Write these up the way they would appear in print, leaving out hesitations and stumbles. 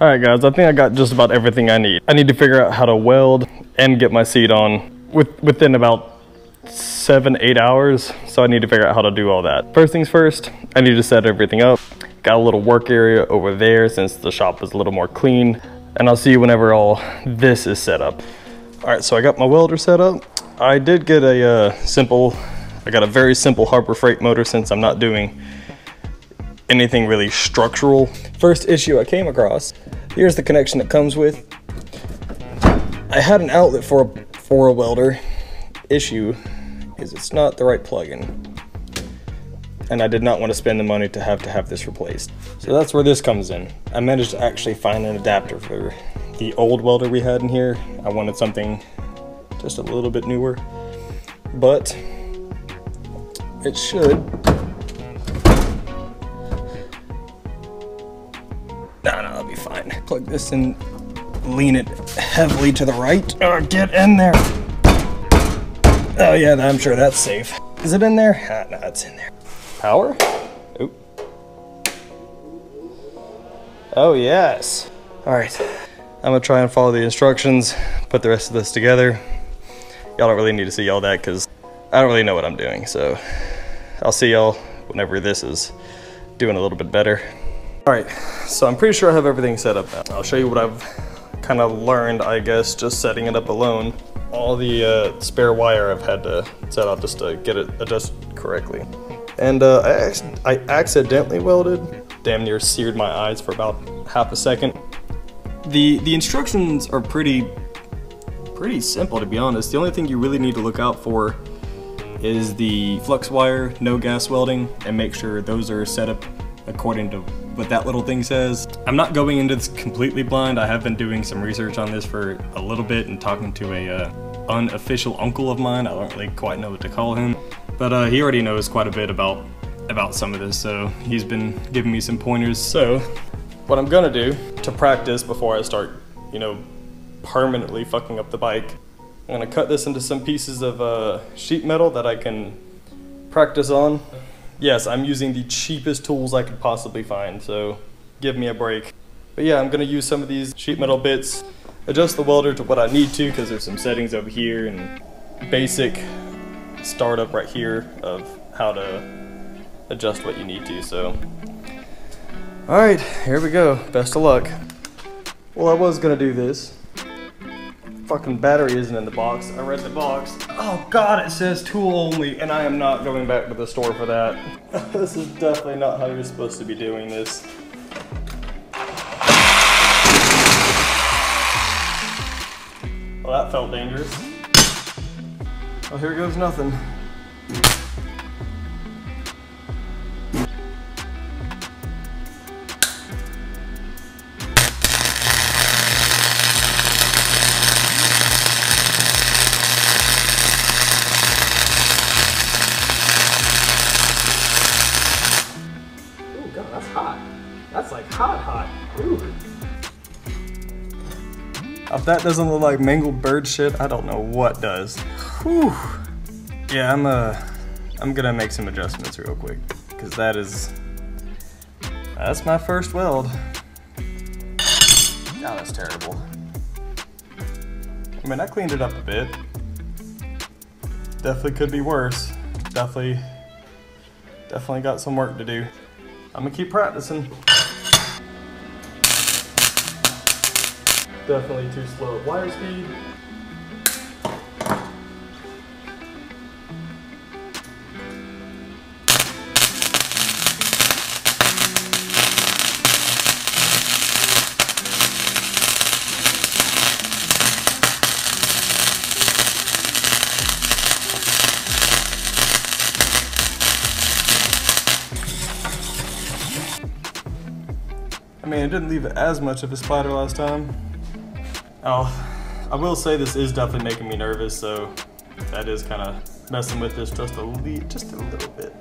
Alright guys, I think I got just about everything I need. I need to figure out how to weld and get my seat on within about 7-8 hours. So I need to figure out how to do all that. First things first, I need to set everything up. Got a little work area over there since the shop is a little more clean. And I'll see you whenever all this is set up. Alright, so I got my welder set up. I did get a I got a very simple Harbor Freight motor since I'm not doing anything really structural. First issue I came across, here's the connection it comes with. I had an outlet for a welder. Issue is it's not the right plug-in. And I did not want to spend the money to have this replaced. So that's where this comes in. I managed to actually find an adapter for the old welder we had in here. I wanted something just a little bit newer, but it should. No, that'll be fine. Plug this in, lean it heavily to the right. Oh, get in there. Oh yeah, I'm sure that's safe. Is it in there? Ah, no, it's in there. Power? Oop. Oh yes. All right, I'm gonna try and follow the instructions, put the rest of this together. Y'all don't really need to see all that because I don't really know what I'm doing. So I'll see y'all whenever this is doing a little bit better. All right, so I'm pretty sure I have everything set up now. I'll show you what I've kind of learned, I guess, just setting it up alone. All the spare wire I've had to set up just to get it adjusted correctly. And I accidentally welded, damn near seared my eyes for about half a second. The instructions are pretty simple, to be honest. The only thing you really need to look out for is the flux wire, no gas welding, and make sure those are set up according to what that little thing says. I'm not going into this completely blind. I have been doing some research on this for a little bit and talking to a unofficial uncle of mine. I don't really quite know what to call him, but he already knows quite a bit about some of this, so he's been giving me some pointers. So what I'm gonna do to practice before I start, you know, permanently fucking up the bike, I'm gonna cut this into some pieces of sheet metal that I can practice on. Yes, I'm using the cheapest tools I could possibly find, so give me a break. But yeah, I'm gonna use some of these sheet metal bits, adjust the welder to what I need to, because there's some settings over here and basic startup right here of how to adjust what you need to, so. All right, here we go, best of luck. Well, I was gonna do this. Fucking battery isn't in the box. I read the box. Oh God, it says tool only, and I am not going back to the store for that. This is definitely not how you're supposed to be doing this. Well, that felt dangerous. Well, here goes nothing. That's hot. That's like hot. Ooh. If that doesn't look like mangled bird shit, I don't know what does. Whew. Yeah, I'm gonna make some adjustments real quick, because that's my first weld. God, that's terrible. I mean, I cleaned it up a bit. Definitely could be worse. Definitely got some work to do. I'm gonna keep practicing. Definitely too slow at wire speed. I mean, it didn't leave it as much of a splatter last time. Oh, I will say this is definitely making me nervous, so that is kind of messing with this just a little bit.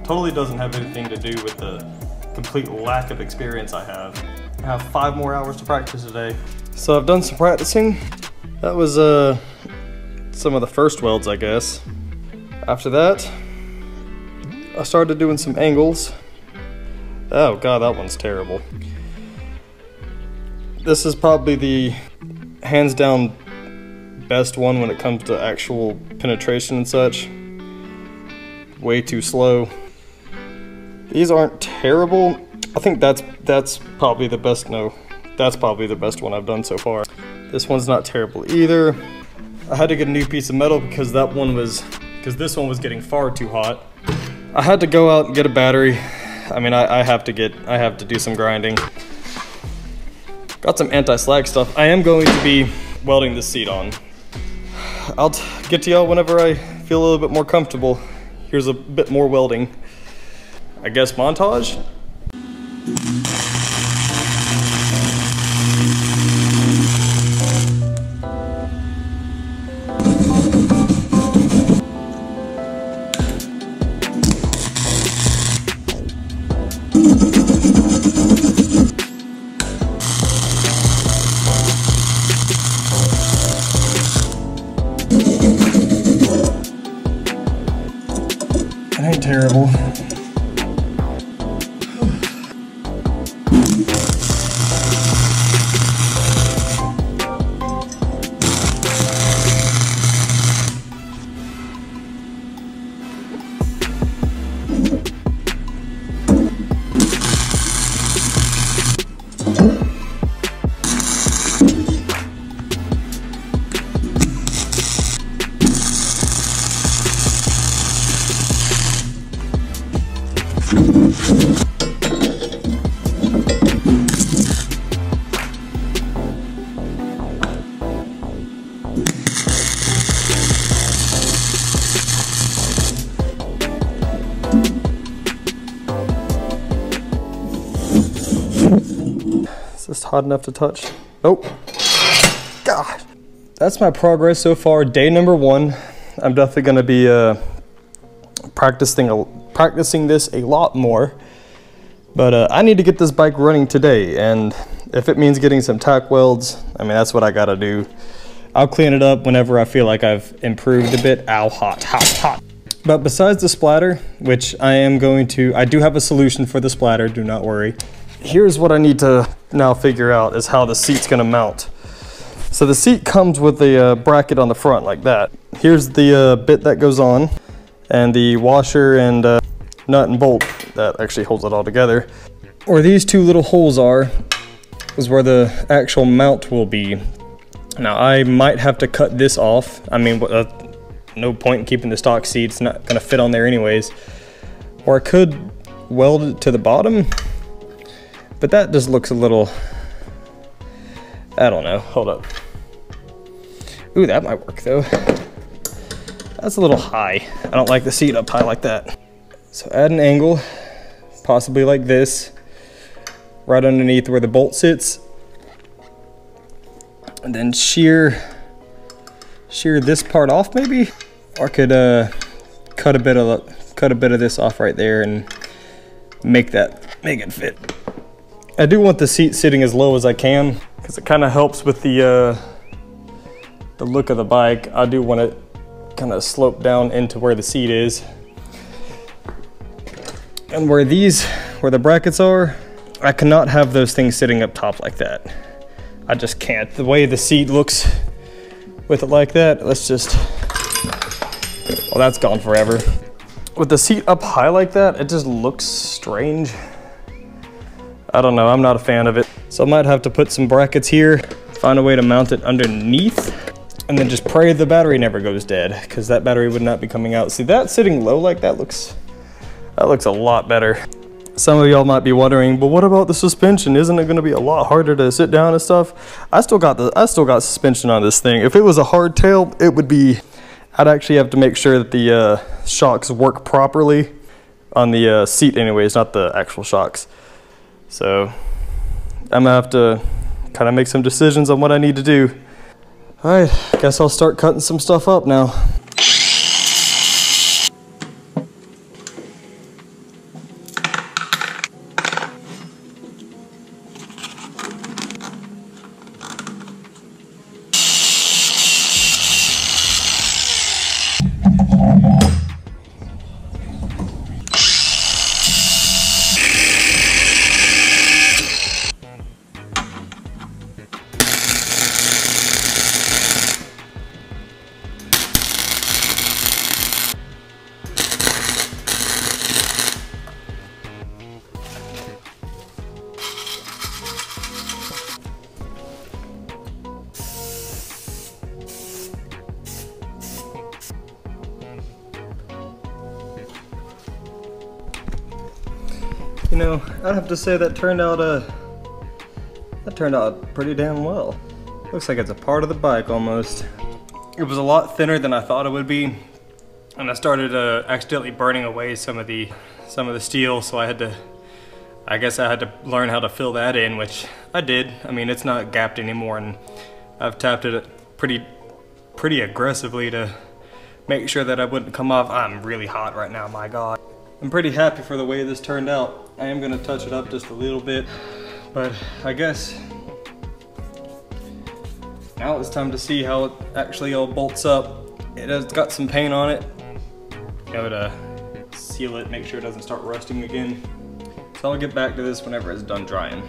Totally doesn't have anything to do with the complete lack of experience I have. I have 5 more hours to practice today. So I've done some practicing. That was some of the first welds, I guess. After that, I started doing some angles. Oh God, that one's terrible. This is probably the hands down best one when it comes to actual penetration and such. Way too slow. These aren't terrible. I think that's probably the best. No, that's probably the best one I've done so far. This one's not terrible either. I had to get a new piece of metal because this one was getting far too hot. I had to go out and get a battery. I mean, I have to do some grinding. Got some anti-slag stuff. I am going to be welding this seat on. I'll get to y'all whenever I feel a little bit more comfortable. Here's a bit more welding. I guess montage? It ain't terrible. Is this hot enough to touch? Nope. God. That's my progress so far. Day number 1. I'm definitely going to be practicing this a lot more. But I need to get this bike running today, and if it means getting some tack welds, I mean, that's what I gotta do. I'll clean it up whenever I feel like I've improved a bit. Ow, hot, hot, hot. But besides the splatter, which I do have a solution for the splatter, do not worry. Here's what I need to now figure out is how the seat's gonna mount. So the seat comes with a bracket on the front like that. Here's the bit that goes on, and the washer and nut and bolt that actually holds it all together. Where these two little holes are is where the actual mount will be. Now I might have to cut this off. I mean, no point in keeping the stock seat, it's not gonna fit on there anyways. Or I could weld it to the bottom, but that just looks a little, I don't know, hold up. Ooh, that might work though. That's a little high. I don't like the seat up high like that. So add an angle, possibly like this, right underneath where the bolt sits, and then shear this part off maybe, or could cut a bit of this off right there and make it fit. I do want the seat sitting as low as I can because it kind of helps with the look of the bike. I do want it kind of slope down into where the seat is. And where the brackets are, I cannot have those things sitting up top like that. I just can't. The way the seat looks with it like that, let's just, well, that's gone forever. With the seat up high like that, it just looks strange. I don't know, I'm not a fan of it. So I might have to put some brackets here, find a way to mount it underneath, and then just pray the battery never goes dead, because that battery would not be coming out. See, that sitting low like that looks a lot better. Some of y'all might be wondering, but what about the suspension? Isn't it gonna be a lot harder to sit down and stuff? I still got suspension on this thing. If it was a hardtail, I'd actually have to make sure that the shocks work properly on the seat anyways, not the actual shocks. So I'm gonna have to kind of make some decisions on what I need to do. All right, guess I'll start cutting some stuff up now. You know, I'd have to say that turned out pretty damn well. Looks like it's a part of the bike almost. It was a lot thinner than I thought it would be, and I started accidentally burning away some of the steel, so I guess I had to learn how to fill that in, which I did. I mean, it's not gapped anymore, and I've tapped it pretty aggressively to make sure that I wouldn't come off. I'm really hot right now, my God. I'm pretty happy for the way this turned out. I am gonna touch it up just a little bit, but I guess now it's time to see how it actually all bolts up. It has got some paint on it. Go to seal it, make sure it doesn't start rusting again. So I'll get back to this whenever it's done drying.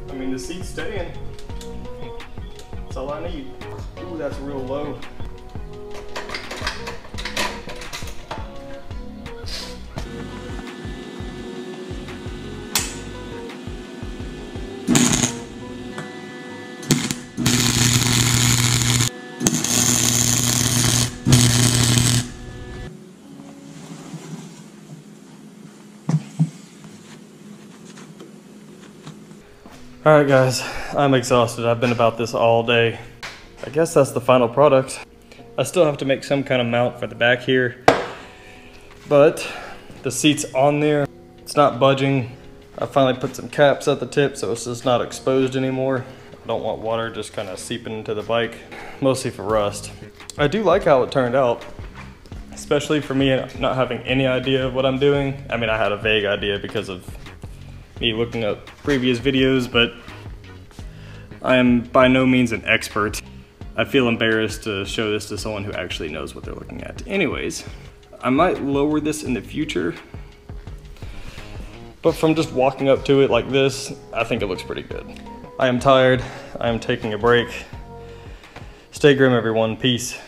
I mean, the seat's staying. That's all I need. Ooh, that's real low. Alright guys, I'm exhausted. I've been about this all day. I guess that's the final product. I still have to make some kind of mount for the back here, but the seat's on there. It's not budging. I finally put some caps at the tip so it's just not exposed anymore. I don't want water just kind of seeping into the bike, mostly for rust. I do like how it turned out, especially for me not having any idea of what I'm doing. I mean, I had a vague idea because of me looking up previous videos, but I am by no means an expert. I feel embarrassed to show this to someone who actually knows what they're looking at. Anyways, I might lower this in the future, but from just walking up to it like this, I think it looks pretty good. I am tired. I am taking a break. Stay grim, everyone. Peace.